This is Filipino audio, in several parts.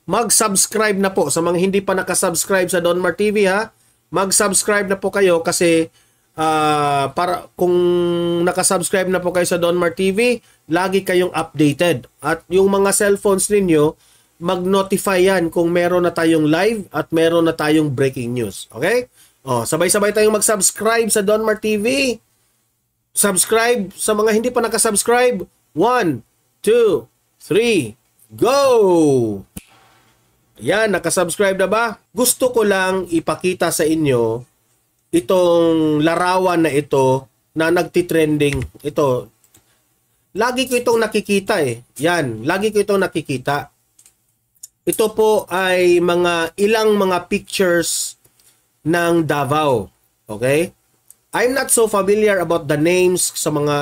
mag-subscribe na po. Sa mga hindi pa nakasubscribe sa Donmar TV ha, mag-subscribe na po kayo kasi para kung nakasubscribe na po kayo sa Donmar TV, lagi kayong updated. At yung mga cellphones ninyo, mag-notify yan kung meron na tayong live at meron na tayong breaking news. Okay? Sabay-sabay tayong mag-subscribe sa Donmar TV. Subscribe sa mga hindi pa nakasubscribe. 1, 2, 3, go! Yan, nakasubscribe na ba? Gusto ko lang ipakita sa inyo itong larawan na ito na nagtitrending. Ito, lagi ko itong nakikita eh. Yan, lagi ko itong nakikita. Ito po ay ilang mga pictures ng Davao. Okay? I'm not so familiar about the names sa mga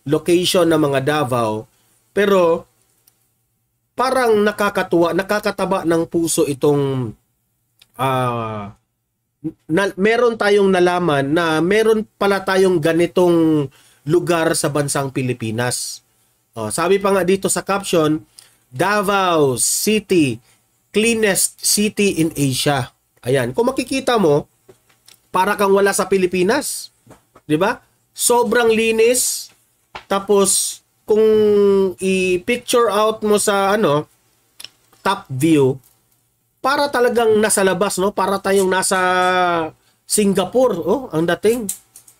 location ng mga Davao, pero parang nakakatuwa, nakakataba ng puso itong meron tayong nalaman na meron pala tayong ganitong lugar sa bansang Pilipinas. Sabi pa nga dito sa caption, Davao City, cleanest city in Asia. Ayan, kung makikita mo, para kang wala sa Pilipinas. 'Di ba? Sobrang linis. Tapos kung i-picture out mo sa top view, para talagang nasa labas, no? Para tayong nasa Singapore, ang dating,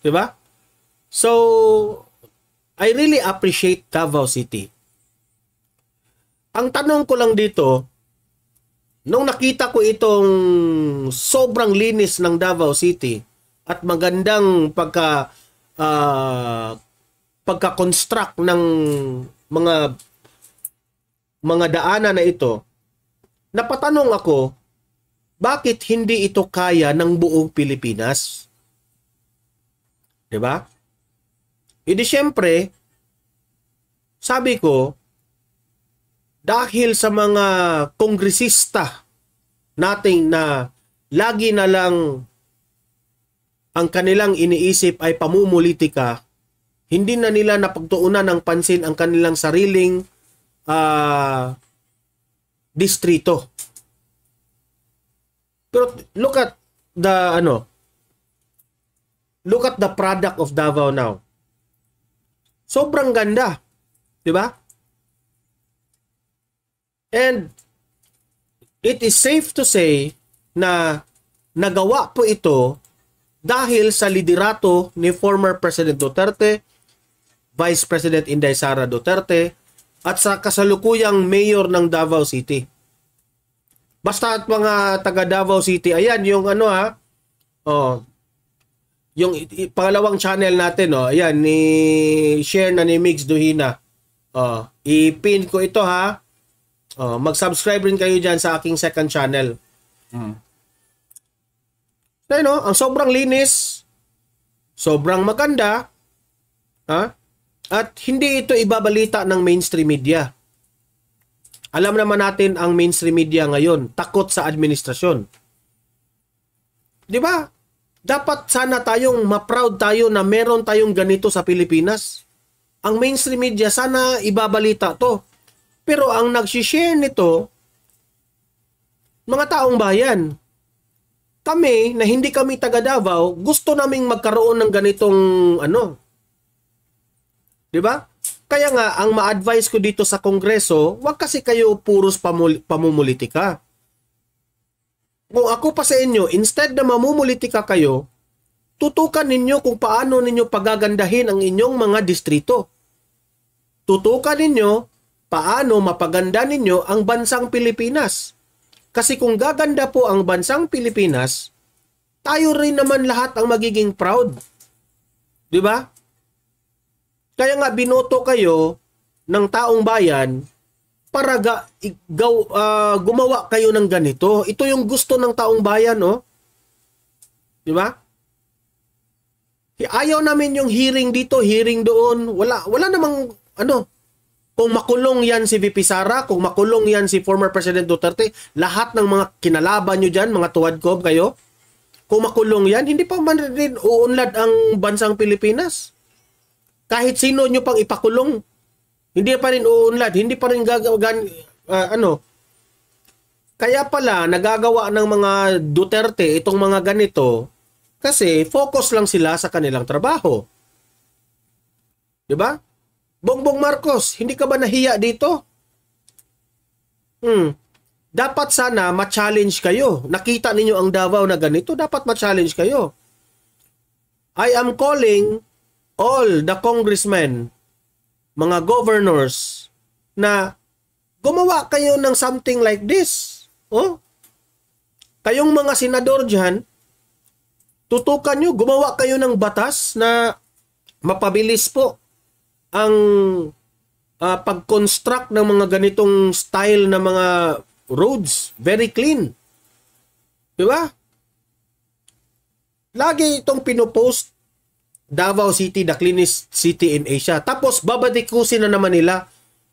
'di ba? So I really appreciate Davao City. Ang tanong ko lang dito, nung nakita ko itong sobrang linis ng Davao City at magandang pagka-construct ng mga daanan na ito, napatanong ako, bakit hindi ito kaya ng buong Pilipinas? 'Di ba? Di syempre, sabi ko, dahil sa mga kongresista nating na lagi na lang ang kanilang iniisip ay pamumulitika, hindi na nila napagtuunan ng pansin ang kanilang sariling distrito. Pero look at the product of Davao now. Sobrang ganda, 'di ba? And it is safe to say na nagawa po ito dahil sa liderato ni former President Duterte, Vice President Inday Sara Duterte, at sa kasalukuyang mayor ng Davao City. Basta at mga taga Davao City, ayan yung yung pangalawang channel natin, ayan, share na ni Mix Duhina. I-pin ko ito ha. Mag-subscribe rin kayo dyan sa aking second channel. Ang sobrang linis, sobrang maganda, at hindi ito ibabalita ng mainstream media. Alam naman natin ang mainstream media ngayon, takot sa administrasyon. 'Di ba? Dapat sana tayong ma-proud tayo na meron tayong ganito sa Pilipinas. Ang mainstream media sana ibabalita 'to. Pero ang nag-share nito, mga taong bayan. Kami, na hindi kami taga Davao, gusto naming magkaroon ng ganitong Di ba? Kaya nga, ang ma-advise ko dito sa Kongreso, wag kasi kayo puros pamumulitika. Kung ako pa sa inyo, instead na mamumulitika kayo, tutukan ninyo kung paano ninyo pagagandahin ang inyong mga distrito. Tutukan ninyo paano mapaganda ninyo ang bansang Pilipinas. Kasi kung gaganda po ang bansang Pilipinas, tayo rin naman lahat ang magiging proud. 'Di ba? Kaya nga binoto kayo ng taong bayan para gumawa kayo ng ganito. Ito yung gusto ng taong bayan, 'Di ba? Ayaw namin yung hearing dito, hearing doon. Wala namang kung makulong yan si VP Sara, kung makulong yan si former President Duterte, lahat ng mga kinalaban nyo dyan, mga tuwadkob kayo, kung makulong yan, hindi pa man rin uunlad ang bansang Pilipinas. Kahit sino nyo pang ipakulong, hindi pa rin uunlad, hindi pa rin Kaya pala nagagawa ng mga Duterte itong mga ganito kasi focus lang sila sa kanilang trabaho. 'Di ba? Bongbong Marcos, hindi ka ba nahiya dito? Dapat sana ma-challenge kayo. Nakita ninyo ang Davao na ganito, dapat ma-challenge kayo. I am calling all the congressmen, mga governors, na gumawa kayo ng something like this. Oh? Kayong mga senador dyan, tutukan nyo, gumawa kayo ng batas na mapabilis po ang pag-construct ng mga ganitong style na mga roads. Very clean. Diba? Lagi itong pinopost, Davao City, the cleanest city in Asia. Tapos babadikusin na naman nila,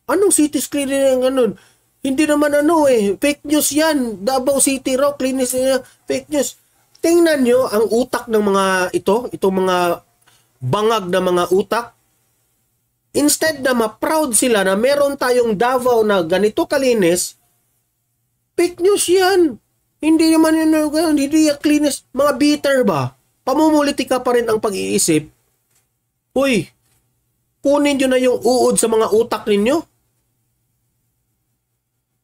anong city is clean ng ganun? Hindi naman fake news yan. Davao City raw, cleanest, fake news. Tingnan nyo ang utak ng mga itong mga bangag na mga utak. Instead na ma-proud sila na meron tayong Davao na ganito kalinis, fake news yan. Hindi naman yun, hindi yung cleanest. Mga bitter ba? Pamumulitika pa rin ang pag-iisip. Uy, kunin nyo na yung uod sa mga utak ninyo.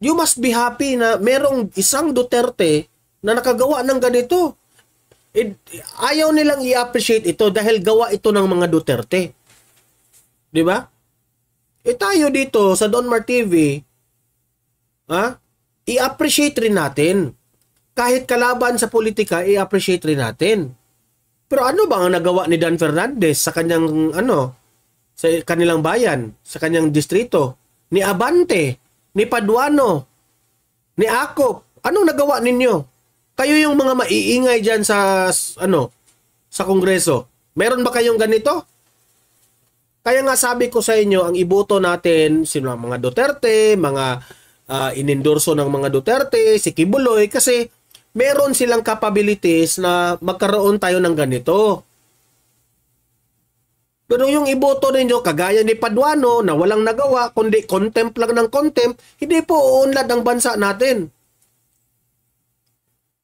You must be happy na merong isang Duterte na nakagawa ng ganito. Ayaw nilang i-appreciate ito dahil gawa ito ng mga Duterte. Di ba? Tayo dito sa Donmar TV, i-appreciate rin natin. Kahit kalaban sa politika, i-appreciate rin natin. Pero ano ba ang nagawa ni Dan Fernandez sa kanyang sa kanilang bayan, sa kanyang distrito? Ni Abante, ni Paduano, ni Akop. Anong nagawa ninyo? Kayo yung mga maiingay diyan sa Kongreso. Meron ba kayong ganito? Kaya nga sabi ko sa inyo, ang iboto natin, sino mga Duterte, mga inendorso ng mga Duterte, si Kibuloy, kasi meron silang capabilities na magkaroon tayo ng ganito. Pero yung iboto ninyo, kagaya ni Paduano, na walang nagawa, kundi contempt lang ng contempt, hindi po uunlad ang bansa natin.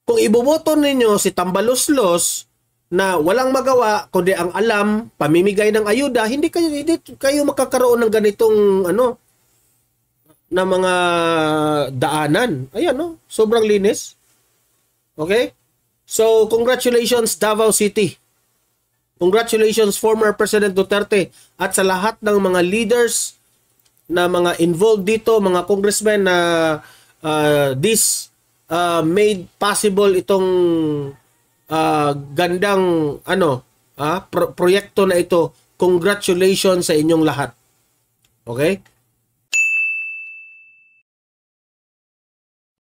Kung iboboto ninyo si Tambaluslos, na walang magawa kundi ang alam, pamimigay ng ayuda, hindi kayo makakaroon ng ganitong na mga daanan. Ayan, sobrang linis. Okay? So, congratulations Davao City. Congratulations former President Duterte at sa lahat ng mga leaders na mga involved dito, mga congressmen na this made possible itong gandang proyekto na ito. Congratulations sa inyong lahat. Okay?